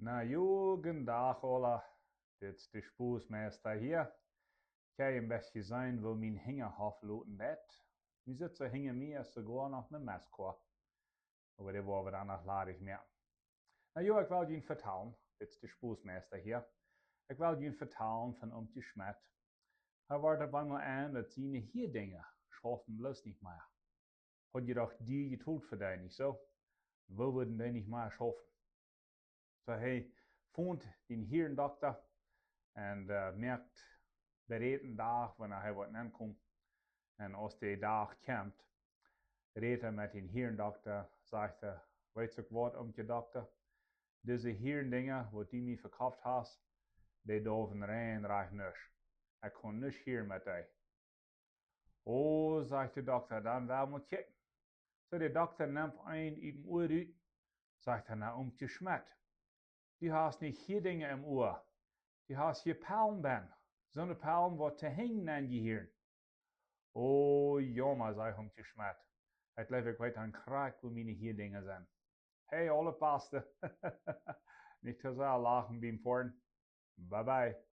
Na, guten Tag, Ola. Dit is de spoesmeester hier. Ik heb een beetje zijn wil mijn hingerhof loten bed. Nu zitten hinger meer sogar nog een Moskau. Aber die worden dan nog ladig meer. Nou, ik wil je vertellen. Dit is de spoesmeester hier. Ik wil je vertellen van Omtje Schmidt. Hij wordt op einmal aan dat zijn hier dingen schaffen bloß nicht mehr. Hat je doch die getut für dich, nicht so? Wir würden die nicht mehr schaffen. So, hey, vond den hier dokter en merkt bereden dag wanneer hij wordt aankomt. En als die dag komt, redt hij met den hier dokter, zegt hij, weet je wat, Omtje dokter? Diese hier dingen, wat die mij verkauft hast, die dürfen recht nicht. Ik kan nicht hier met die. Oh, sagt de dokter, dann werden wir kicken. So, der Doktor nimmt ein im Ohr uit, sagt er, na, Omtje Schmidt, du hast nicht hier Dinge im Ohr, du hast hier Perlenband. So eine Perlen wird zu hängen an die Hirn. Oh, jammer, sagt Omtje Schmidt. Het leef ik weet een kraak, wo meine hier Dinge sind. Hey, alle Paste. Nicht zu sehr lachen beim Fahren. Bye bye.